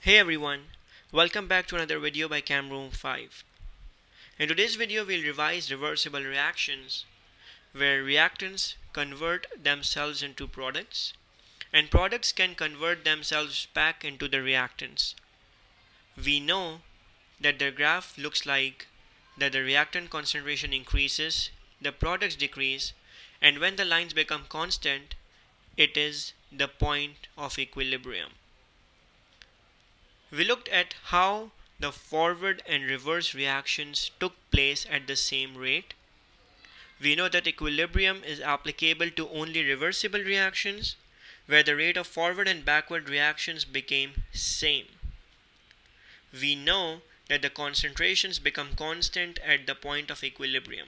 Hey everyone, welcome back to another video by Camroom 5. In today's video we'll revise reversible reactions where reactants convert themselves into products and products can convert themselves back into the reactants. We know that the graph looks like that the reactant concentration increases, the products decrease, and when the lines become constant, it is the point of equilibrium. We looked at how the forward and reverse reactions took place at the same rate. We know that equilibrium is applicable to only reversible reactions where the rate of forward and backward reactions became same. We know that the concentrations become constant at the point of equilibrium.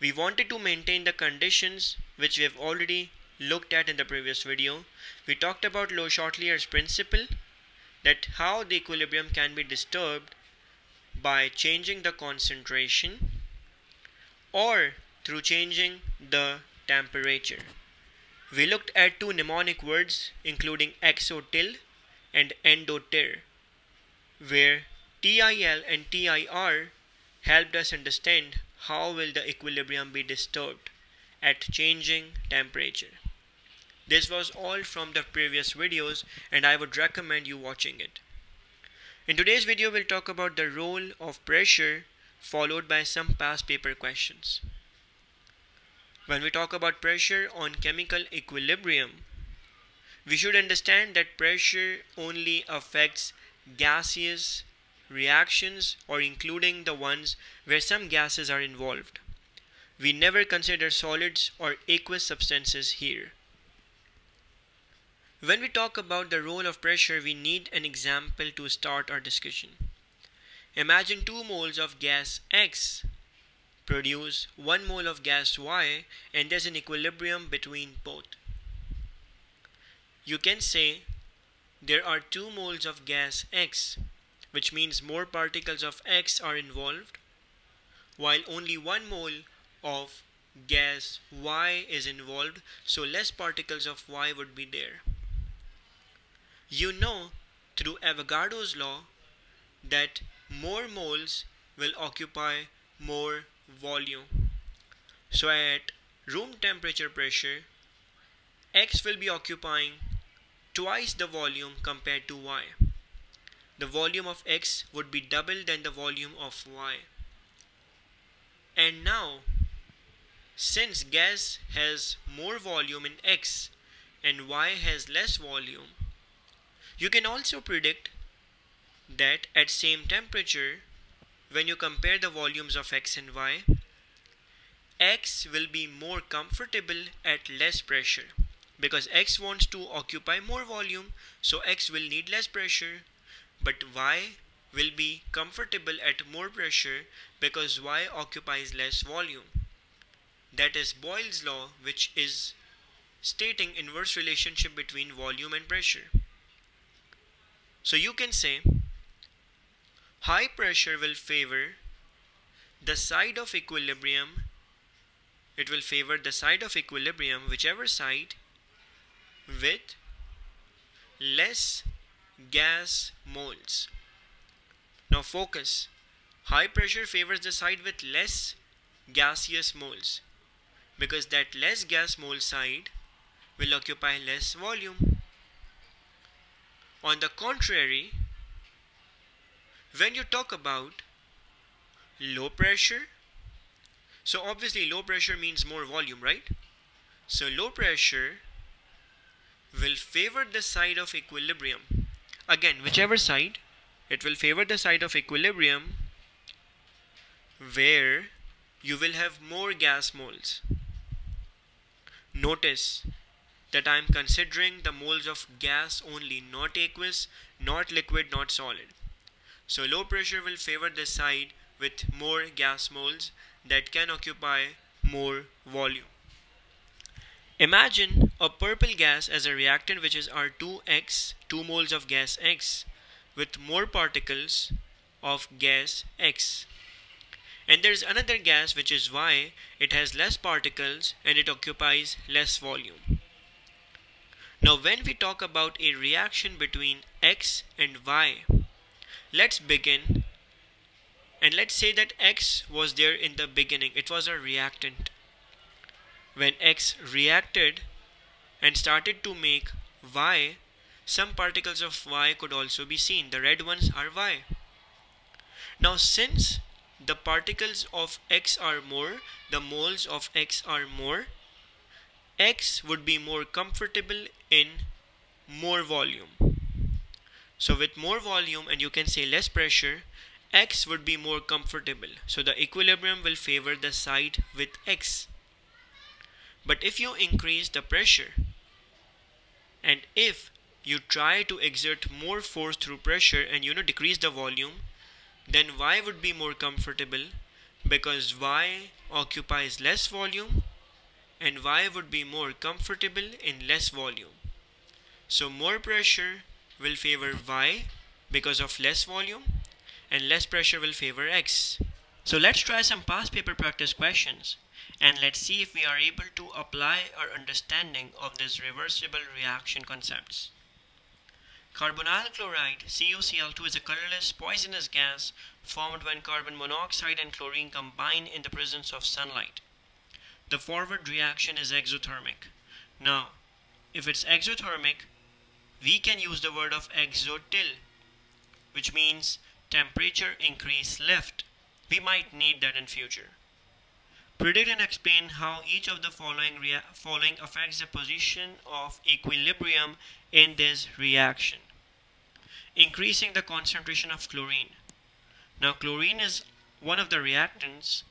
We wanted to maintain the conditions which we have already looked at in the previous video. We talked about Le-Chatelier's principle, that how the equilibrium can be disturbed by changing the concentration or through changing the temperature. We looked at two mnemonic words including exotil and endotir, where TIL and TIR helped us understand how will the equilibrium be disturbed at changing temperature. This was all from the previous videos and I would recommend you watching it. In today's video we'll talk about the role of pressure followed by some past paper questions. When we talk about pressure on chemical equilibrium, we should understand that pressure only affects gaseous reactions or including the ones where some gases are involved. We never consider solids or aqueous substances here. When we talk about the role of pressure, we need an example to start our discussion. Imagine 2 moles of gas X produce 1 mole of gas Y and there's an equilibrium between both. You can say there are 2 moles of gas X, which means more particles of X are involved, while only 1 mole of gas Y is involved, so less particles of Y would be there. You know through Avogadro's law that more moles will occupy more volume. So at room temperature pressure, X will be occupying twice the volume compared to Y. The volume of X would be double than the volume of Y. And now, since gas has more volume in X and Y has less volume, you can also predict that at same temperature, when you compare the volumes of X and Y, X will be more comfortable at less pressure because X wants to occupy more volume, so X will need less pressure, but Y will be comfortable at more pressure because Y occupies less volume. That is Boyle's law, which is stating inverse relationship between volume and pressure. So you can say high pressure will favor the side of equilibrium. It will favor the side of equilibrium, whichever side, with less gas moles. Now focus. High pressure favors the side with less gaseous moles because that less gas mole side will occupy less volume. On the contrary, when you talk about low pressure, so obviously low pressure means more volume, right? So low pressure will favor the side of equilibrium. Again, whichever side, it will favor the side of equilibrium where you will have more gas moles. Notice that I am considering the moles of gas only, not aqueous, not liquid, not solid. So low pressure will favor the side with more gas moles that can occupy more volume. Imagine a purple gas as a reactant which is R2X, 2 moles of gas X with more particles of gas X. And there is another gas which is Y, it has less particles and it occupies less volume. Now when we talk about a reaction between X and Y, let's begin and let's say that X was there in the beginning. It was a reactant. When X reacted and started to make Y, some particles of Y could also be seen. The red ones are Y. Now since the particles of X are more, the moles of X are more, X would be more comfortable in more volume. So with more volume, and you can say less pressure, X would be more comfortable. So the equilibrium will favor the side with X. But if you increase the pressure, and if you try to exert more force through pressure and decrease the volume, then Y would be more comfortable because Y occupies less volume and Y would be more comfortable in less volume. So more pressure will favor Y because of less volume and less pressure will favor X. So let's try some past paper practice questions and let's see if we are able to apply our understanding of these reversible reaction concepts. Carbonyl chloride CuCl2 is a colorless poisonous gas formed when carbon monoxide and chlorine combine in the presence of sunlight. The forward reaction is exothermic. Now, if it's exothermic, we can use the word of exotil, which means temperature increase left. We might need that in future. Predict and explain how each of the following affects the position of equilibrium in this reaction. Increasing the concentration of chlorine. Now chlorine is one of the reactants.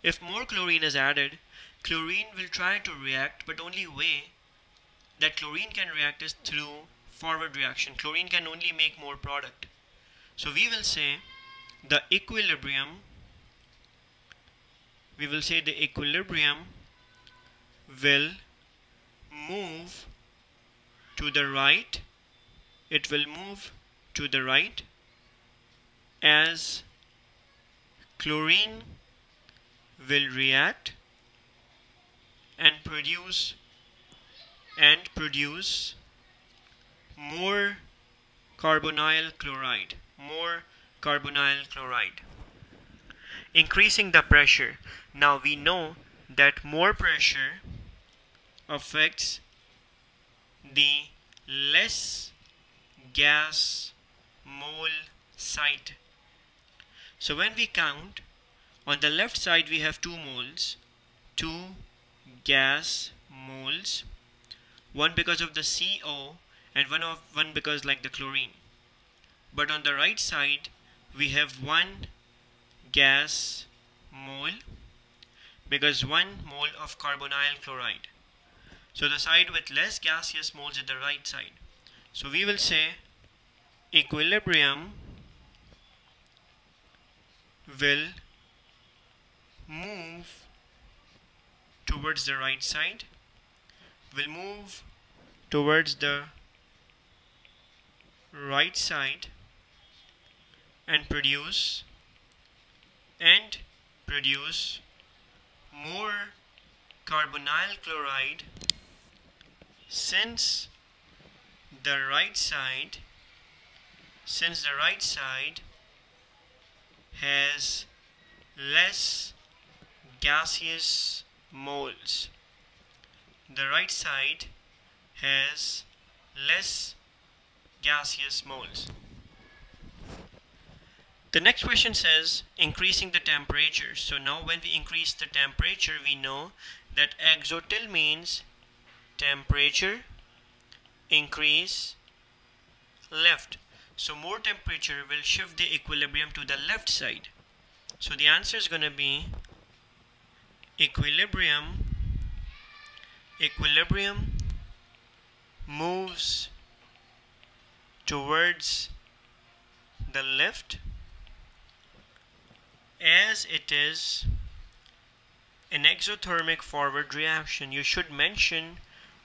If more chlorine is added, chlorine will try to react, but only way that chlorine can react is through forward reaction. Chlorine can only make more product. So we will say the equilibrium will move to the right. It will move to the right as chlorine will react and produce more carbonyl chloride. Increasing the pressure. Now we know that more pressure affects the less gas mole side. So when we count, on the left side we have 2 moles, 2 gas moles, one because of the CO and one because like the chlorine. But on the right side we have 1 gas mole because 1 mole of carbonyl chloride. So the side with less gaseous moles is the right side. So we will say equilibrium will move towards the right side, will move towards the right side and produce more carbonyl chloride since the right side has less gaseous moles. The right side has less gaseous moles. The next question says increasing the temperature. So now when we increase the temperature, we know that exotil means temperature increase left. So more temperature will shift the equilibrium to the left side. So the answer is going to be equilibrium moves towards the left as it is an exothermic forward reaction. You should mention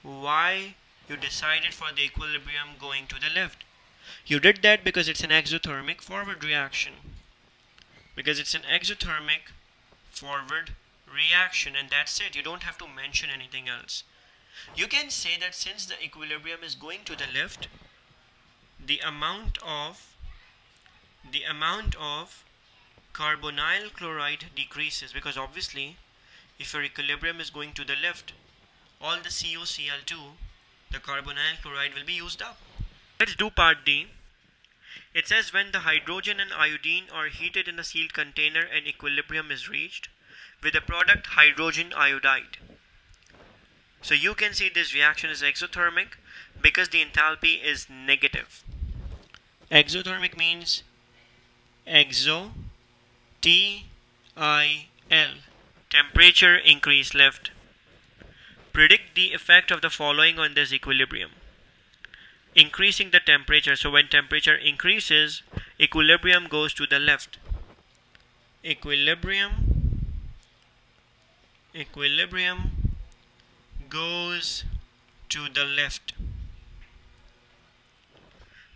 why you decided for the equilibrium going to the left. You did that because it's an exothermic forward reaction. And that's it. You don't have to mention anything else. You can say that since the equilibrium is going to the left, the amount of carbonyl chloride decreases, because obviously if your equilibrium is going to the left, all the COCl2, the carbonyl chloride, will be used up. Let's do part D. It says when the hydrogen and iodine are heated in a sealed container and equilibrium is reached with the product hydrogen iodide. So you can see this reaction is exothermic because the enthalpy is negative. Exothermic means exo, T-I-L, temperature increase left. Predict the effect of the following on this equilibrium. Increasing the temperature, so when temperature increases, equilibrium goes to the left. Equilibrium goes to the left.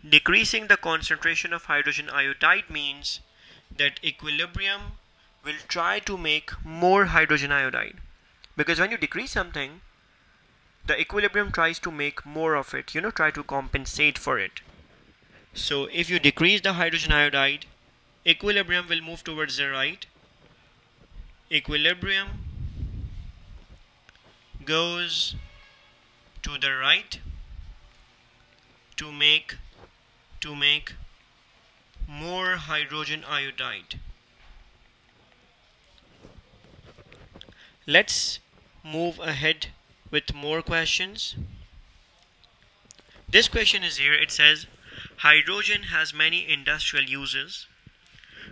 Decreasing the concentration of hydrogen iodide means that equilibrium will try to make more hydrogen iodide, because when you decrease something, the equilibrium tries to make more of it, try to compensate for it. So if you decrease the hydrogen iodide, equilibrium will move towards the right. Equilibrium goes to the right to make more hydrogen iodide. Let's move ahead with more questions. This question is here. It says hydrogen has many industrial uses.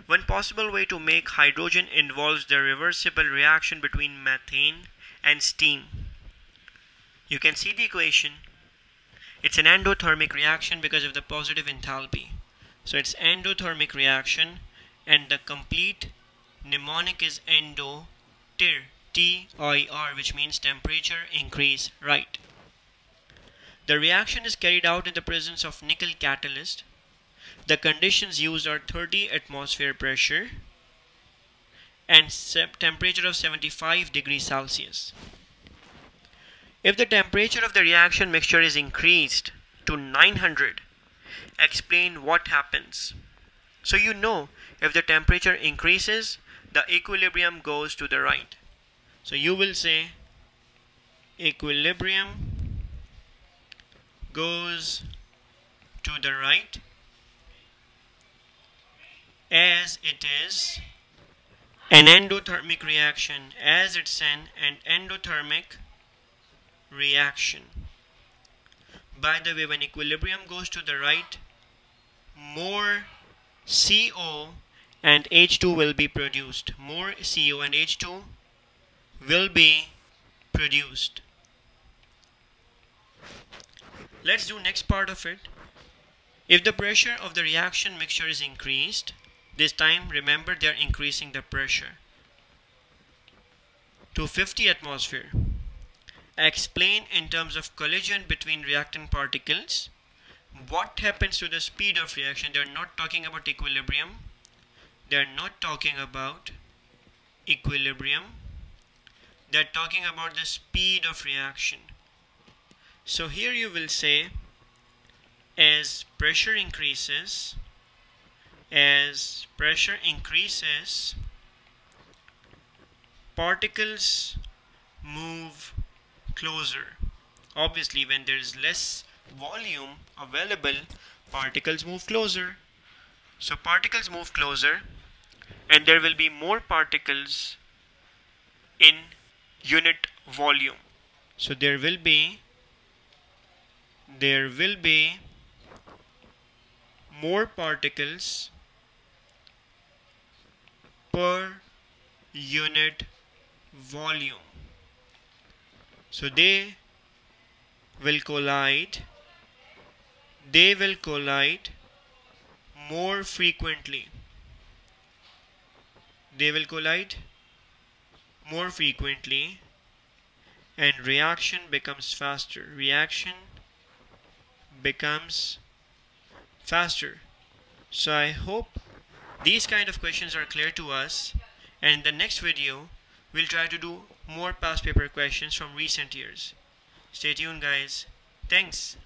One possible way to make hydrogen involves the reversible reaction between methane and steam. You can see the equation. It's an endothermic reaction because of the positive enthalpy. So it's endothermic reaction, and the complete mnemonic is endo-tir, T-I-R, which means temperature increase right. The reaction is carried out in the presence of nickel catalyst. The conditions used are 30 atmosphere pressure and temperature of 75 degrees Celsius. If the temperature of the reaction mixture is increased to 900, explain what happens. So if the temperature increases, the equilibrium goes to the right. So you will say equilibrium goes to the right as it is an endothermic reaction, as it's an endothermic reaction. By the way, when equilibrium goes to the right, more CO and H2 will be produced. More CO and H2 will be produced. Let's do next part of it. If the pressure of the reaction mixture is increased, this time remember they are increasing the pressure to 50 atmosphere. Explain in terms of collision between reactant particles what happens to the speed of reaction. They are not talking about equilibrium. They are not talking about equilibrium. They are talking about the speed of reaction. So here you will say as pressure increases, particles move closer. Obviously, when there is less volume available, particles move closer. So particles move closer, and there will be more particles in unit volume. So there will be more particles per unit volume. So they will collide more frequently. And reaction becomes faster. So I hope these kind of questions are clear to us, and in the next video we'll try to do more past paper questions from recent years. Stay tuned, guys. Thanks.